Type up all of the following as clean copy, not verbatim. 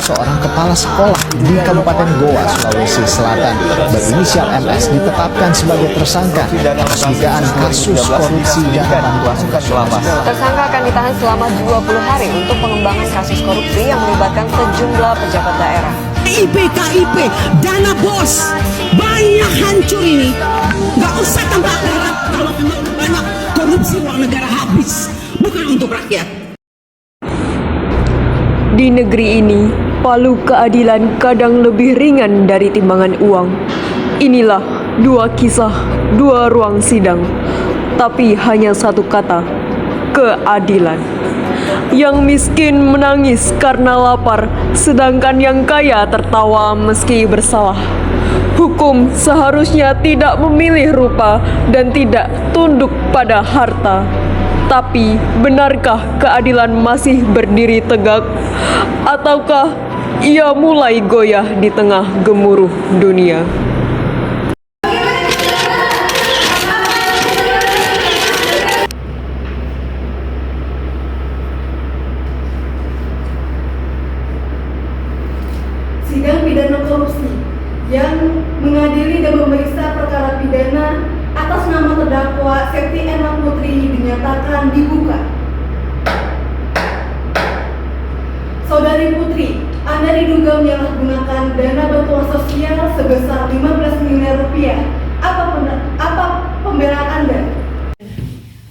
Seorang kepala sekolah di Kabupaten Goa, Sulawesi Selatan berinisial MS ditetapkan sebagai tersangka atas dugaan kasus korupsi dana bantuan sosial. Tersangka akan ditahan selama 20 hari untuk pengembangan kasus korupsi yang melibatkan sejumlah pejabat daerah. KIP, dana bos, banyak hancur ini. Gak usah tambah akhirat kalau memang banyak korupsi uang negara habis, bukan untuk rakyat. Di negeri ini, palu keadilan kadang lebih ringan dari timbangan uang. Inilah dua kisah, dua ruang sidang, tapi hanya satu kata, keadilan. Yang miskin menangis karena lapar, sedangkan yang kaya tertawa meski bersalah. Hukum seharusnya tidak memilih rupa dan tidak tunduk pada harta. Tapi, benarkah keadilan masih berdiri tegak? Ataukah ia mulai goyah di tengah gemuruh dunia? Sidang pidana korupsi yang mengadili dan memeriksa perkara pidana atas nama terdakwa Septi Erma Putri dinyatakan dibuka. Saudari Putri, Anda diduga menyalahgunakan dana bantuan sosial sebesar 15 miliar rupiah. Apa pembelaan Anda?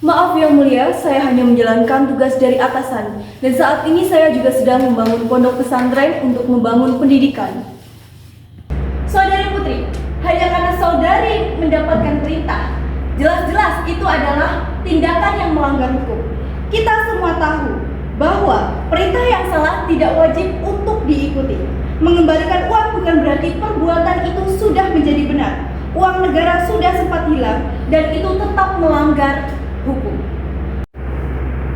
Maaf Yang Mulia, saya hanya menjalankan tugas dari atasan. Dan saat ini saya juga sedang membangun pondok pesantren untuk membangun pendidikan. Saudari Putri, hanya karena saudari mendapatkan perintah, jelas-jelas itu adalah tindakan yang melanggar hukum. Kita semua tahu bahwa perintah yang salah tidak wajib untuk diikuti. Mengembalikan uang bukan berarti perbuatan itu sudah menjadi benar. Uang negara sudah sempat hilang dan itu tetap melanggar hukum.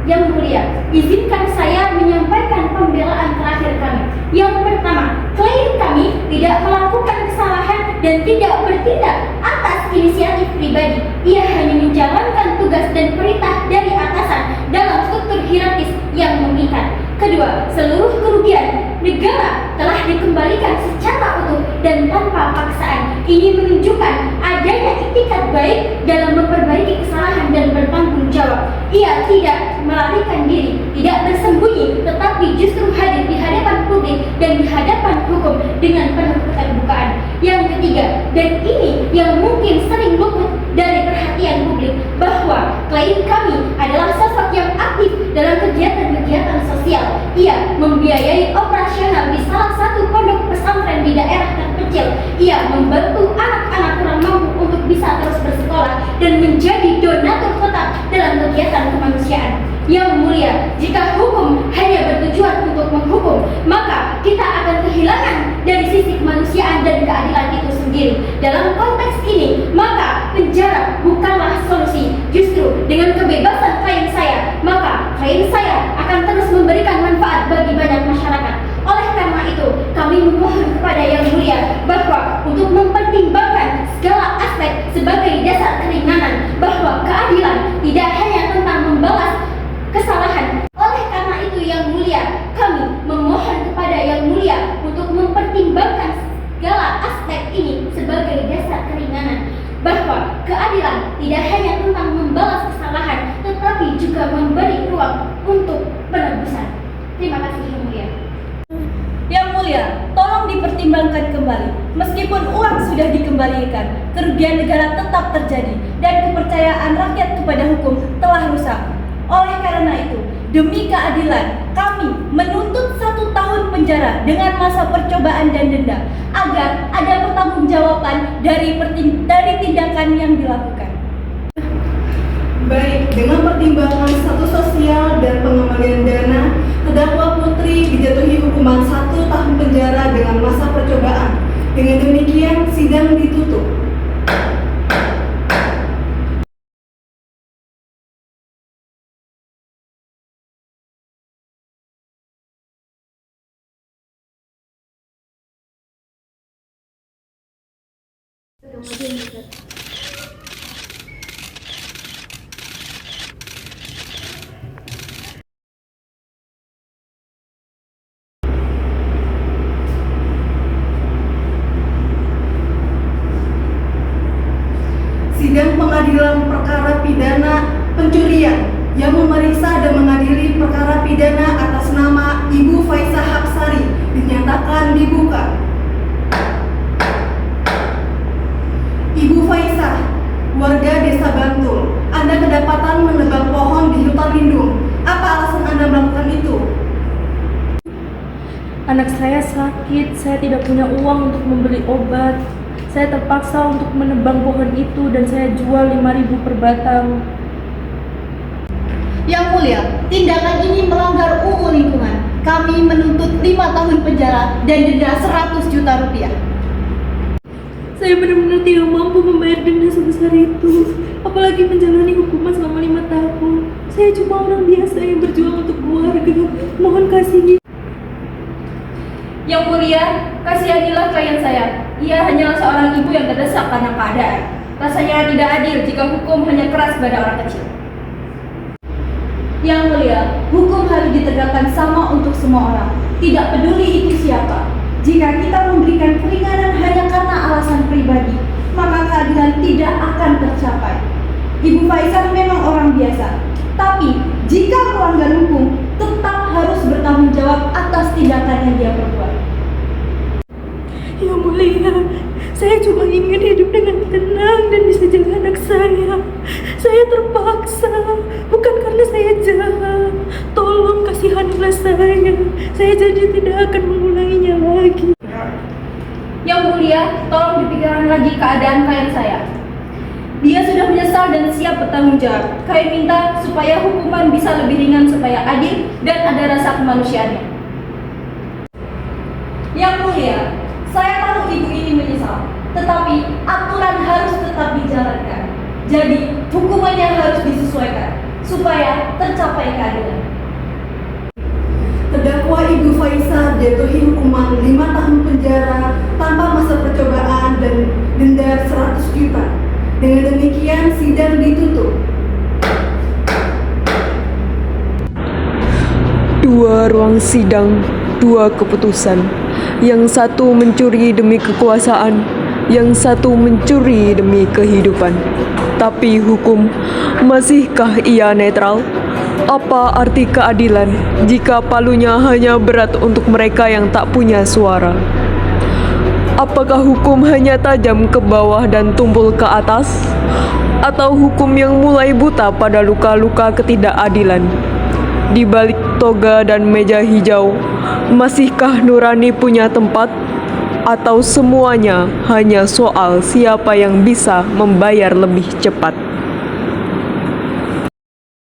Yang Mulia, izinkan saya menyampaikan pembelaan terakhir kami. Yang pertama, klien kami tidak melakukan kesalahan dan tidak bertindak atas inisiatif pribadi. Ia hanya menjalankan tugas dan perintah dari atasan dalam struktur hierarkis yang mengikat. Kedua, seluruh kerugian negara telah dikembalikan secara utuh dan tanpa paksaan. Ini menunjukkan adanya itikat baik dalam memperbaiki kesalahan dan bertanggung jawab. Ia tidak melarikan diri, tidak bersembunyi, tetapi justru hadir di hadapan publik dan di hadapan hukum dengan penuh keterbukaan. Yang ketiga, dan ini yang mungkin sering luput dari perhatian publik, bahwa klien kami adalah sosok yang aktif dalam kegiatan-kegiatan sosial. Ia membiayai operasional di salah satu pondok pesantren di daerah terpencil. Ia membantu anak-anak kurang mampu untuk bisa terus bersekolah dan menjadi donatur tetap dalam kegiatan kemanusiaan. Yang Mulia, jika hukum hanya bertujuan untuk menghukum, maka kita akan kehilangan dari sisi kemanusiaan dan keadilan itu sendiri. Dalam konteks ini, maka penjara bukanlah solusi. Justru dengan kebebasan klien saya, maka klien saya akan terus memberikan manfaat bagi banyak masyarakat. Oleh karena itu, kami memohon kepada Yang Mulia bahwa untuk mempertimbangkan segala aspek sebagai dasar keringanan, bahwa keadilan tidak hanya tentang membalas kesalahan. Oleh karena itu, Yang Mulia, kami memohon kepada Yang Mulia untuk mempertimbangkan segala aspek ini sebagai dasar keringanan, bahwa keadilan tidak hanya tentang membalas kesalahan, tetapi juga memberi ruang untuk penebusan. Terima kasih, Yang Mulia. Yang Mulia, tolong dipertimbangkan kembali. Meskipun uang sudah dikembalikan, kerugian negara tetap terjadi dan kepercayaan rakyat kepada hukum telah rusak. Oleh karena itu, demi keadilan, kami menuntut 1 tahun penjara dengan masa percobaan dan denda agar ada pertanggungjawaban dari tindakan yang dilakukan. Baik, dengan pertimbangan status sosial dan pengembalian dana, terdakwa Putri dijatuhi hukuman 1 tahun penjara dengan masa percobaan. Dengan demikian, sidang ditutup. memeriksa dan mengadili perkara pidana atas nama Ibu Faisah Hapsari dinyatakan dibuka. Ibu Faisah, warga Desa Bantul, Anda kedapatan menebang pohon di hutan lindung. Apa alasan Anda melakukan itu? Anak saya sakit, saya tidak punya uang untuk membeli obat. Saya terpaksa untuk menebang pohon itu dan saya jual 5.000 per batang. Yang mulia, tindakan ini melanggar UU lingkungan. Kami menuntut 5 tahun penjara dan denda 100 juta rupiah. Saya benar-benar tidak mampu membayar denda sebesar itu, apalagi menjalani hukuman selama 5 tahun. Saya cuma orang biasa yang berjuang untuk keluarga. Mohon kasih. Yang mulia, kasihanilah klien saya. Ia hanyalah seorang ibu yang terdesak karena keadaan. Rasanya tidak adil jika hukum hanya keras pada orang kecil. Yang mulia, hukum harus ditegakkan sama untuk semua orang. Tidak peduli itu siapa. Jika kita memberikan keringanan hanya karena alasan pribadi, maka keadilan tidak akan tercapai. Ibu Faisal memang orang biasa, tapi jika melanggar hukum, tetap harus bertanggung jawab atas tindakan yang dia perbuat. Yang mulia, saya cuma ingin hidup dengan tenang dan bisa jaga anak saya. Saya terpaksa, bukan karena saya jahat. Tolong kasihanilah saya. Saya janji tidak akan mengulanginya lagi. Yang mulia, tolong dipikirkan lagi keadaan klien saya. Dia sudah menyesal dan siap bertanggung jawab. Kami minta supaya hukuman bisa lebih ringan supaya adil dan ada rasa kemanusiaannya. Yang mulia, saya tahu ibu ini menyesal, tetapi aturan harus tetap dijalankan. Jadi, hukumannya harus disesuaikan supaya tercapai keadilan. Terdakwa Ibu Faisah dijatuhi hukuman 5 tahun penjara tanpa masa percobaan dan denda 100 juta. Dengan demikian sidang ditutup. 2 ruang sidang, 2 keputusan. Yang satu mencuri demi kekuasaan, yang satu mencuri demi kehidupan. Tapi hukum, masihkah ia netral? Apa arti keadilan jika palunya hanya berat untuk mereka yang tak punya suara? Apakah hukum hanya tajam ke bawah dan tumpul ke atas? Atau hukum yang mulai buta pada luka-luka ketidakadilan? Di balik toga dan meja hijau, masihkah nurani punya tempat? Atau semuanya hanya soal siapa yang bisa membayar lebih cepat?